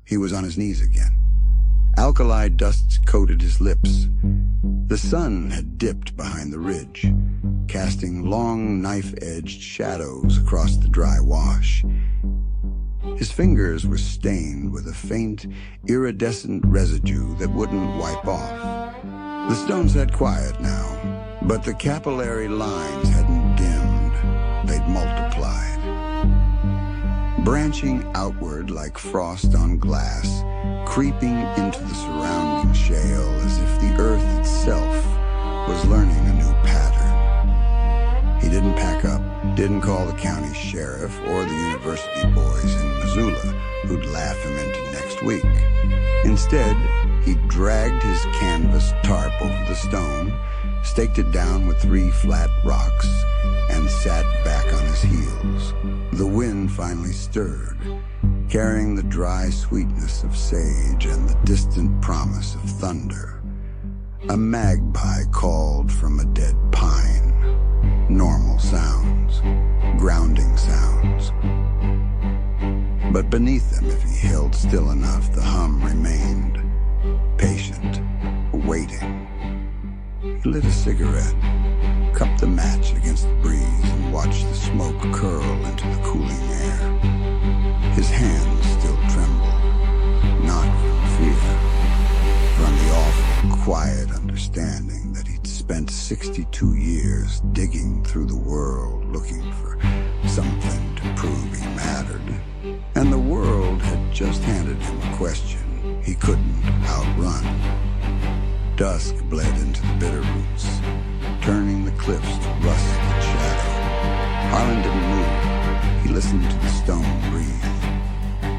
He was on his knees again. Alkali dust coated his lips. The sun had dipped behind the ridge, casting long knife-edged shadows across the dry wash. His fingers were stained with a faint, iridescent residue that wouldn't wipe off. The stones had quiet now, but the capillary lines hadn't dimmed. They'd multiplied. Branching outward like frost on glass, creeping into the surrounding shale as if the earth itself was learning a new pattern. He didn't pack up, didn't call the county sheriff or the university boys in Missoula who'd laugh him into next week. Instead, he dragged his canvas tarp over the stone, staked it down with 3 flat rocks, and sat back on his heels. The wind finally stirred, carrying the dry sweetness of sage and the distant promise of thunder. A magpie called from a dead pine. Normal sounds, grounding sounds. But beneath them, if he held still enough, the hum remained, patient, waiting. He lit a cigarette, cupped the match against the breeze, and watched the smoke curl into the cooling air. His hands still trembled, not from fear, from the awful, quiet understanding that he'd spent 62 years digging through the world looking for something to prove he mattered. And the world had just handed him a question he couldn't outrun. Dusk bled into the bitter roots, turning the cliffs to rust and shadow. Harlan didn't move. He listened to the stone breathe.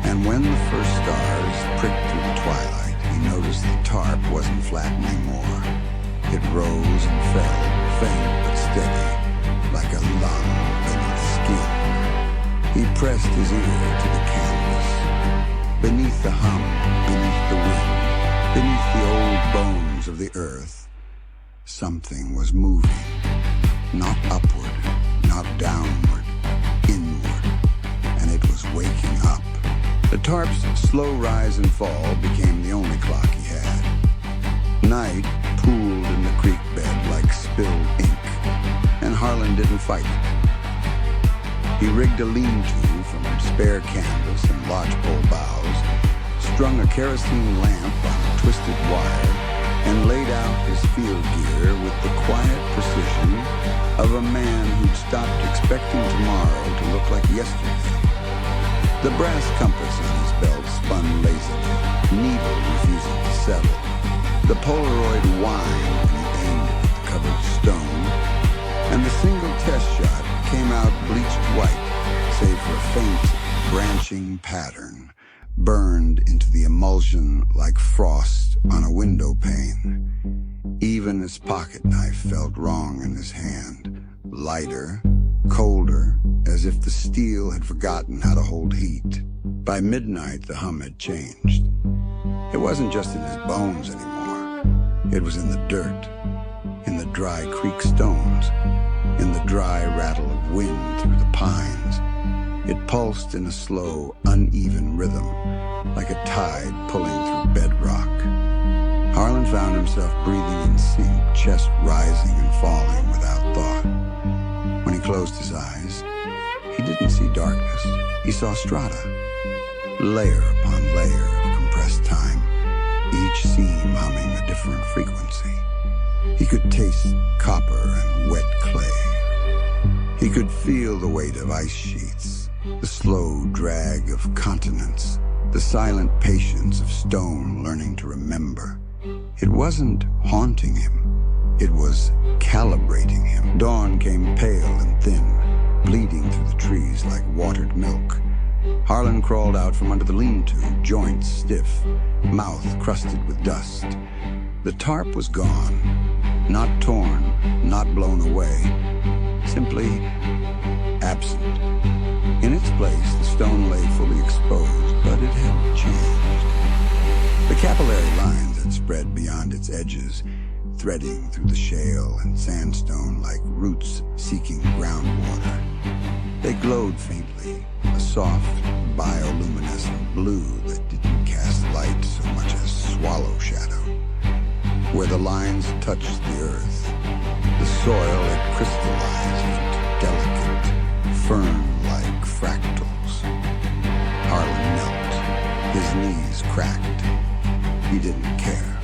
And when the first stars pricked through the twilight, he noticed the tarp wasn't flat anymore. It rose and fell, faint but steady, like a lung beneath skin. He pressed his ear to the canvas. Beneath the hum, beneath the wind, beneath the old bones of the earth, something was moving. Not upward, not downward, inward. And it was waking up. The tarp's slow rise and fall became the only clock he had. Night pooled in the creek bed like spilled ink, and Harlan didn't fight it. He rigged a lean-to from spare canvas and lodgepole boughs, strung a kerosene lamp on a twisted wire, and laid out his field gear with the quiet precision of a man who'd stopped expecting tomorrow to look like yesterday. The brass compass on his belt spun lazily, needle refusing to settle. The Polaroid whined when he aimed it at the covered stone, and the single test shot came out bleached white, save for a faint, branching pattern burned into the emulsion like frost on a window pane. Even his pocket knife felt wrong in his hand, lighter, colder, as if the steel had forgotten how to hold heat. By midnight, the hum had changed. It wasn't just in his bones anymore. It was in the dirt, in the dry creek stones, in the dry rattle of wind through the pines. It pulsed in a slow, uneven rhythm, like a tide pulling through bedrock. Harlan found himself breathing in sync, chest rising and falling without thought. When he closed his eyes, he didn't see darkness. He saw strata, layer upon layer of compressed time, each seam humming a different frequency. He could taste copper and wet clay. He could feel the weight of ice sheets, the slow drag of continents, the silent patience of stone learning to remember. It wasn't haunting him. It was calibrating him. Dawn came pale and thin, bleeding through the trees like watered milk. Harlan crawled out from under the lean-to, joints stiff, mouth crusted with dust. The tarp was gone, not torn, not blown away, simply absent. In its place, the stone lay fully exposed, but it had changed. The capillary lines had spread beyond its edges, threading through the shale and sandstone like roots seeking groundwater. They glowed faintly, a soft, bioluminescent blue that didn't cast where the lines touched the earth. The soil had crystallized into delicate, fern-like fractals. Harlan knelt. His knees cracked. He didn't care.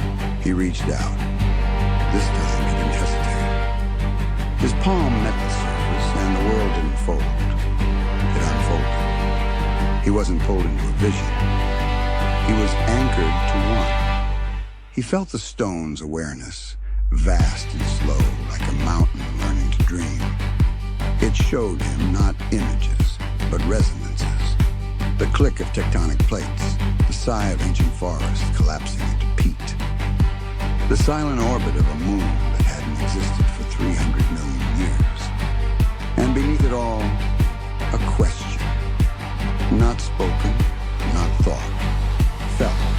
He reached out. This time he didn't hesitate. His palm met the surface, and the world didn't fold. It unfolded. He wasn't pulled into a vision. He was anchored to one. He felt the stone's awareness, vast and slow, like a mountain learning to dream. It showed him not images, but resonances. The click of tectonic plates, the sigh of ancient forests collapsing into peat. The silent orbit of a moon that hadn't existed for 300 million years. And beneath it all, a question. Not spoken, not thought. Felt.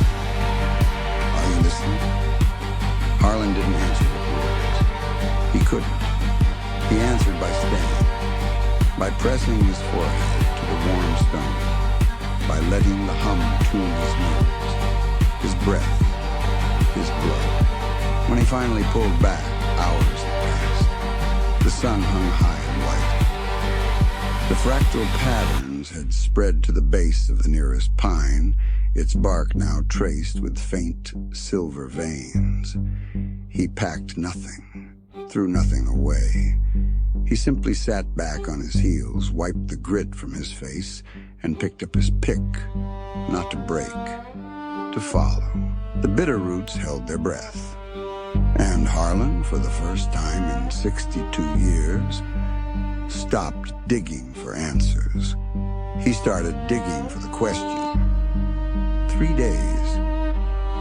Are you listening? Harlan didn't answer with words. He couldn't. He answered by staying. By pressing his forehead to the warm stone. By letting the hum tune his nerves. His breath. His blood. When he finally pulled back, hours had passed. The sun hung high and white. The fractal patterns had spread to the base of the nearest pine, its bark now traced with faint silver veins. He packed nothing, threw nothing away. He simply sat back on his heels, wiped the grit from his face, and picked up his pick, not to break, to follow. The bitter roots held their breath. And Harlan, for the first time in 62 years, stopped digging for answers. He started digging for the question. 3 days,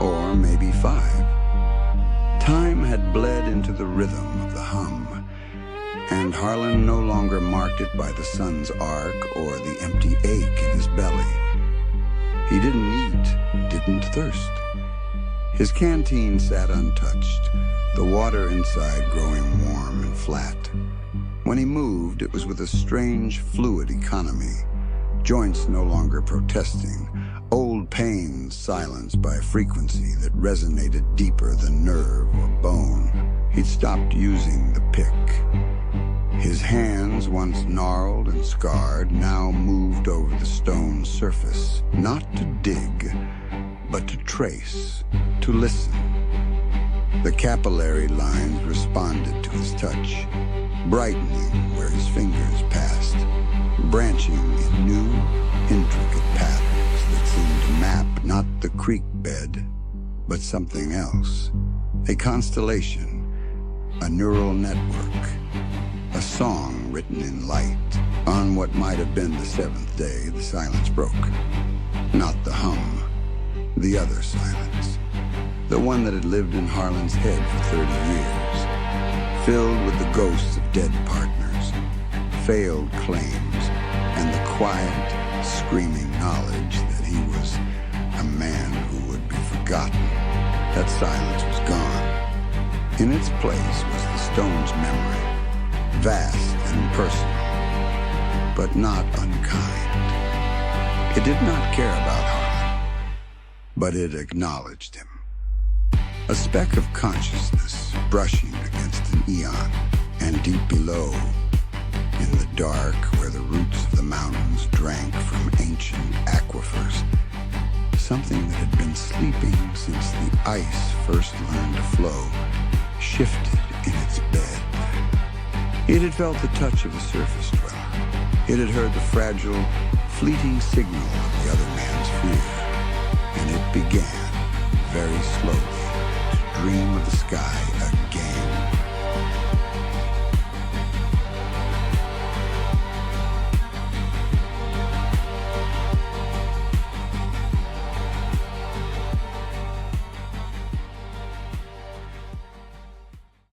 or maybe 5. Time had bled into the rhythm of the hum, and Harlan no longer marked it by the sun's arc or the empty ache in his belly. He didn't eat, didn't thirst. His canteen sat untouched, the water inside growing warm and flat. When he moved, it was with a strange, fluid economy. Joints no longer protesting, old pains silenced by a frequency that resonated deeper than nerve or bone. He'd stopped using the pick. His hands, once gnarled and scarred, now moved over the stone surface, not to dig, but to trace, to listen. The capillary lines responded to his touch, brightening where his fingers passed, branching in new, intricate patterns that seemed to map not the creek bed, but something else. A constellation, a neural network, a song written in light. On what might have been the 7th day, the silence broke. Not the hum, the other silence. The one that had lived in Harlan's head for 30 years, filled with the ghosts of dead partners, failed claims, and the quiet, screaming knowledge that he was a man who would be forgotten. That silence was gone. In its place was the stone's memory, vast and impersonal, but not unkind. It did not care about Harlan, but it acknowledged him. A speck of consciousness brushing against an eon, and deep below, in the dark where the roots of the mountains drank from ancient aquifers, something that had been sleeping since the ice first learned to flow, shifted in its bed. It had felt the touch of a surface dweller. It had heard the fragile, fleeting signal of the other man's fear, and it began, very slowly, to dream of the sky again.